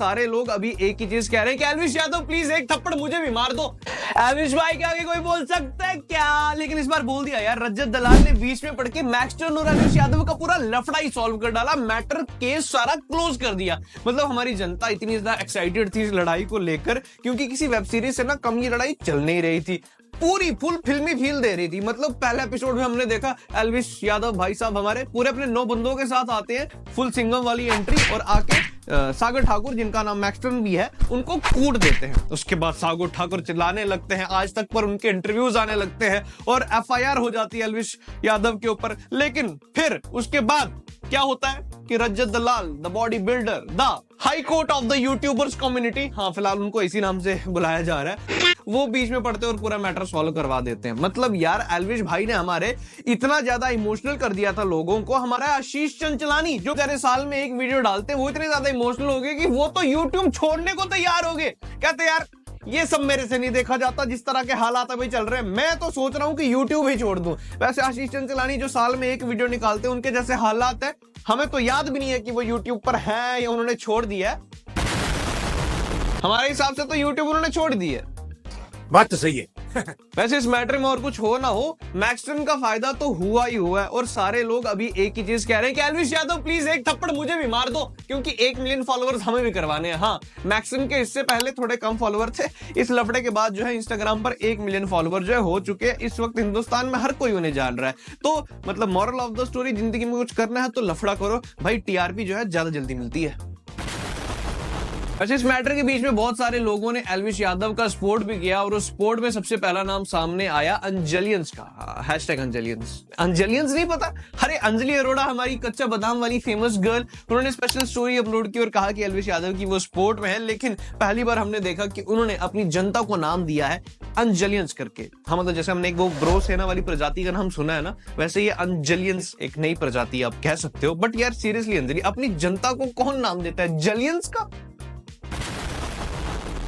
सारे लोग अभी एक ही चीज कह रहे हैं कि एल्विश यादव प्लीज एक थप्पड़ मुझे भी मार दो। एल्विश भाई के आगे कोई बोल सकता है क्या? लेकिन इस बार बोल दिया यार। रजत दलाल ने बीच में पड़ के मैक्सटन और एल्विश यादव का पूरा लफड़ा ही सॉल्व कर डाला। मैटर केस सारा क्लोज कर दिया। मतलब हमारी जनता इतनी ज्यादा एक्साइटेड थी इस लड़ाई को लेकर, क्योंकि किसी वेब सीरीज से ना कम ये लड़ाई चल नहीं रही थी। पूरी फुल फिल्मी फील दे रही थी। मतलब पहले एपिसोड में हमने देखा एल्विश यादव भाई साहब हमारे पूरे अपने 9 बंदों के साथ आते हैं, फुल सिंगम वाली एंट्री, और आके सागर ठाकुर जिनका नाम मैक्सटन भी है उनको कूट देते हैं। उसके बाद सागर ठाकुर चिल्लाने लगते हैं, आज तक पर उनके इंटरव्यूज आने लगते हैं और एफआईआर हो जाती है एल्विश यादव के ऊपर। लेकिन फिर उसके बाद क्या होता है कि Rajat Dalal the body builder, the high court of the YouTubers community, हाँ फिलहाल उनको इसी नाम से बुलाया जा रहा है, वो बीच में पड़ते और पूरा मैटर सॉल्व करवा देते हैं। मतलब यार एल्विश भाई ने हमारे इतना ज्यादा इमोशनल कर दिया था लोगों को। हमारा आशीष चंचलानी जो सारे साल में एक वीडियो डालते हैं वो इतने ज्यादा इमोशनल हो गए कि वो तो यूट्यूब छोड़ने को तैयार हो गए। कहते यार ये सब मेरे से नहीं देखा जाता, जिस तरह के हालात अभी चल रहे हैं मैं तो सोच रहा हूं कि यूट्यूब ही छोड़ दूं। वैसे आशीष चंचलानी जो साल में एक वीडियो निकालते हैं उनके जैसे हालात है, हमें तो याद भी नहीं है कि वो यूट्यूब पर है या उन्होंने छोड़ दिया है। हमारे हिसाब से तो यूट्यूब उन्होंने छोड़ दी है। बात तो सही है। वैसे इस मैटर में और कुछ हो ना हो, मैक्सटन का फायदा तो हुआ ही हुआ है और सारे लोग अभी एक ही चीज कह रहे हैं कि एल्विश यादव प्लीज एक थप्पड़ मुझे भी मार दो, क्योंकि 1 मिलियन फॉलोअर्स हमें भी करवाने हैं। हाँ, मैक्सटन के इससे पहले थोड़े कम फॉलोअर थे। इस लफड़े के बाद जो है इंस्टाग्राम पर 1 मिलियन फॉलोअर जो है हो चुके हैं। इस वक्त हिंदुस्तान में हर कोई उन्हें जान रहा है। तो मतलब मॉरल ऑफ द स्टोरी, जिंदगी में कुछ करना है तो लफड़ा करो भाई, टीआरपी जो है ज्यादा जल्दी मिलती है। वैसे इस मैटर के बीच में बहुत सारे लोगों ने एल्विश यादव का सपोर्ट भी किया और उस सपोर्ट में सबसे पहला नाम सामने आया अंजलियंस का। हैशटैग अंजलियंस। अंजलियंस नहीं पता? अरे अंजलि अरोड़ा, हमारी कच्चा बादाम वाली फेमस गर्ल, उन्होंने स्पेशल स्टोरी अपलोड की और कहा कि एल्विश यादव की वो सपोर्ट में है। लेकिन पहली बार हमने देखा कि उन्होंने अपनी जनता को नाम दिया है अंजलियंस करके। हाँ, मतलब जैसे हमने एक वो ब्रो सेना वाली प्रजाति का नाम सुना है ना, वैसे ये अंजलियंस एक नई प्रजाति आप कह सकते हो। बट यार सीरियसली अंजलि, अपनी जनता को कौन नाम देता है जलियंस का?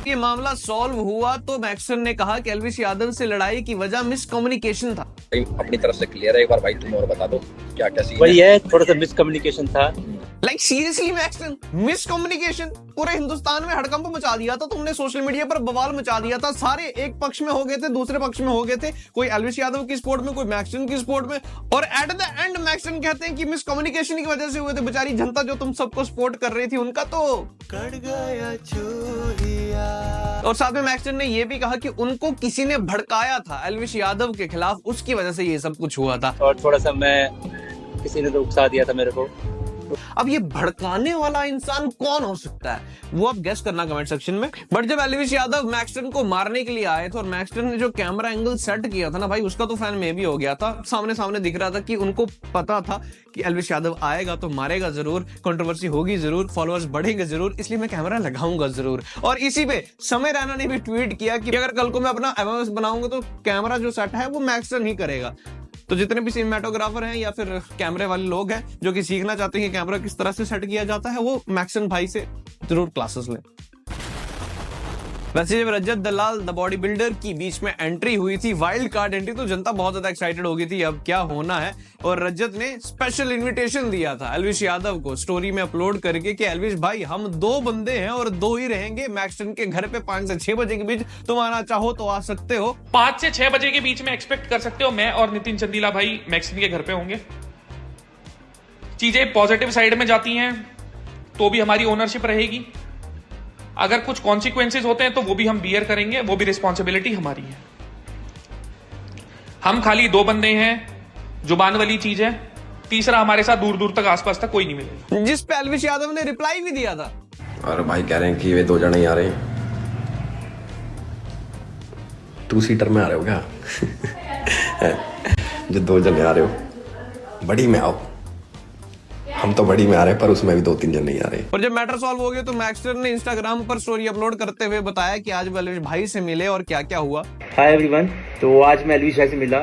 ये मामला सॉल्व हुआ तो मैक्सटन ने कहा कि एल्विश यादव से लड़ाई की वजह मिसकम्युनिकेशन था। अपनी तरफ से क्लियर है, एक बार भाई तुम और बता दो क्या क्या सीन वही है, थोड़ा सा मिसकम्युनिकेशन था। लाइक सीरियसली मैक्सटन, मिसकम्युनिकेशन पूरे हिंदुस्तान में हड़कंप मचा दिया था तुमने, सोशल मीडिया पर बवाल मचा दिया था। सारे एक पक्ष में हो गए थे, दूसरे पक्ष में हो गए थे, कोई एल्विश यादव की सपोर्ट में, कोई मैक्सटन की सपोर्ट में, और एट द एंड मैक्सटन कहते हैं कि मिसकम्युनिकेशन की वजह से हुए थे। बेचारी जनता जो तुम सबको सपोर्ट कर रही थी उनका तो कट गया चूड़िया। और साथ में मैक्सटन ने यह भी कहा कि उनको किसी ने भड़काया था एल्विश यादव के खिलाफ, उसकी वजह से ये सब कुछ हुआ था। और थोड़ा सा किसी ने तो उकसा दिया था मेरे को। अब ये भड़काने वाला इंसान कौन हो सकता है, वो आप गेस करना कमेंट सेक्शन में। बट जब एल्विश यादव मैक्सटन को मारने के लिए आए थे और मैक्सटन ने जो कैमरा एंगल सेट किया था ना भाई, उसका तो फैन में भी हो गया था। सामने सामने दिख रहा था कि उनको पता था कि एल्विश यादव आएगा तो मारेगा जरूर, कंट्रोवर्सी होगी जरूर, फॉलोअर्स बढ़ेंगे जरूर, इसलिए मैं कैमरा लगाऊंगा जरूर। और इसी पे समय रैना ने भी ट्वीट किया कि अगर कल को मैं अपना एमएमएस बनाऊंगा तो कैमरा जो सेट है वो मैक्सटन ही करेगा। तो जितने भी सिनेमेटोग्राफर हैं या फिर कैमरे वाले लोग हैं जो कि सीखना चाहते हैं कि कैमरा किस तरह से सेट किया जाता है, वो मैक्सटन भाई से जरूर क्लासेस लें। वैसे जब रजत दलाल द बॉडी बिल्डर की बीच में एंट्री हुई थी, वाइल्ड कार्ड एंट्री, तो जनता बहुत ज्यादा एक्साइटेड हो गई थी अब क्या होना है। और रजत ने स्पेशल इनविटेशन दिया था एल्विश यादव को स्टोरी में अपलोड करके कि एल्विश भाई हम 2 बंदे हैं और 2 ही रहेंगे मैक्सटन के घर पे 5 से 6 बजे के बीच, तुम आना चाहो तो आ सकते हो। 5 से 6 बजे के बीच में एक्सपेक्ट कर सकते हो, मैं और नितिन चंदीला भाई मैक्सटन के घर पे होंगे। चीजें पॉजिटिव साइड में जाती हैं तो भी हमारी ओनरशिप रहेगी, अगर कुछ कॉन्सिक्वेंसेस होते हैं तो वो भी हम बियर करेंगे, वो भी रिस्पॉन्सिबिलिटी हमारी है। हम खाली 2 बंदे हैं, जुबान वाली चीज है। तीसरा हमारे साथ दूर दूर तक आसपास तक कोई नहीं मिलेगा। जिस पे एल्विश यादव ने रिप्लाई भी दिया था। और भाई कह रहे हैं कि वे 2 जने ही आ रहे हैं, 2 सीटर में आ रहे हो क्या? जो 2 जने आ रहे हो, बड़ी में आओ। हम तो बड़ी में आ रहे हैं पर उसमें भी 2-3 जन नहीं आ रहे। और जब मैटर सॉल्व हो गया तो मैक्सटन ने इंस्टाग्राम पर स्टोरी अपलोड करते हुए बताया कि आज वो एल्विश भाई से मिले और क्या क्या हुआ। हाय एवरीवन, तो आज मैं एल्विश भाई से मिला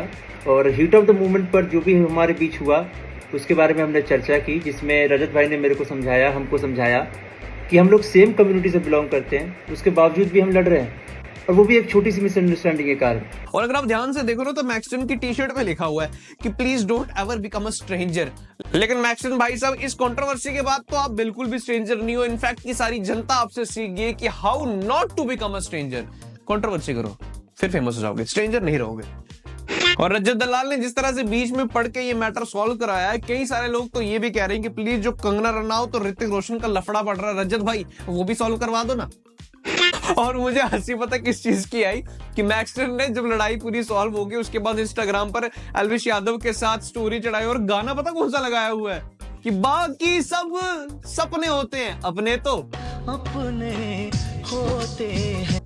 और हीट ऑफ द मूवमेंट पर जो भी हमारे बीच हुआ उसके बारे में हमने चर्चा की, जिसमें रजत भाई ने मेरे को समझाया, हमको समझाया कि हम लोग सेम कम्युनिटी से बिलोंग करते हैं, उसके बावजूद भी हम लड़ रहे हैं और वो भी एक छोटी सी मिसअंडरस्टैंडिंग के कारण। और अगर आप ध्यान से देखो ना तो मैक्सटन की टी शर्ट पे लिखा हुआ है कि please don't ever become a stranger. लेकिन मैक्सटन भाई साहब, इस कंट्रोवर्सी के बाद तो आप बिल्कुल भी स्ट्रेंजर नहीं हो। इनफैक्ट की सारी जनता आपसे सीख गई कि how not to become a stranger. Controversy करो, फिर फेमस हो जाओगे, स्ट्रेंजर नहीं रहोगे। और रजत दलाल ने जिस तरह से बीच में पढ़ के ये मैटर सॉल्व कराया है, कई सारे लोग तो ये भी कह रहे हैं कि प्लीज जो कंगना रनौत तो ऋतिक रोशन का लफड़ा पड़ रहा है, रजत भाई वो भी सॉल्व करवा दो ना। और मुझे हंसी पता किस चीज की आई कि मैक्सटन ने जब लड़ाई पूरी सॉल्व हो गई उसके बाद इंस्टाग्राम पर एल्विश यादव के साथ स्टोरी चढ़ाई और गाना पता कौन सा लगाया हुआ है कि बाकी सब सपने होते हैं, अपने तो अपने होते हैं।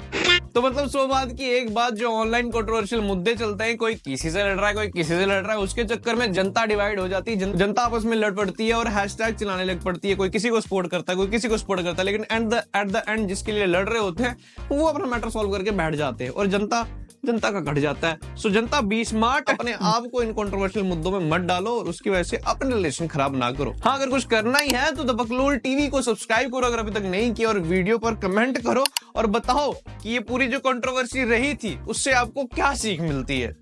तो मतलब सो बात की एक बात, जो ऑनलाइन कंट्रोवर्शियल मुद्दे चलते हैं, कोई किसी से लड़ रहा है, कोई किसी से लड़ रहा है, उसके चक्कर में जनता डिवाइड हो जाती है, जनता आपस में लड़ पड़ती है और हैशटैग चलाने लग पड़ती है। कोई किसी को सपोर्ट करता है, कोई किसी को सपोर्ट करता है, लेकिन एट द एंड जिसके लिए लड़ रहे होते हैं वो अपना मैटर सॉल्व करके बैठ जाते हैं और जनता का घट जाता है। सो जनता बी स्मार्ट, अपने आप को इन कंट्रोवर्शियल मुद्दों में मत डालो और उसकी वजह से अपने रिलेशन खराब ना करो। हाँ, अगर कुछ करना ही है तो द बकलोल टीवी को सब्सक्राइब करो अगर अभी तक नहीं किया, और वीडियो पर कमेंट करो और बताओ कि ये पूरी जो कंट्रोवर्सी रही थी उससे आपको क्या सीख मिलती है।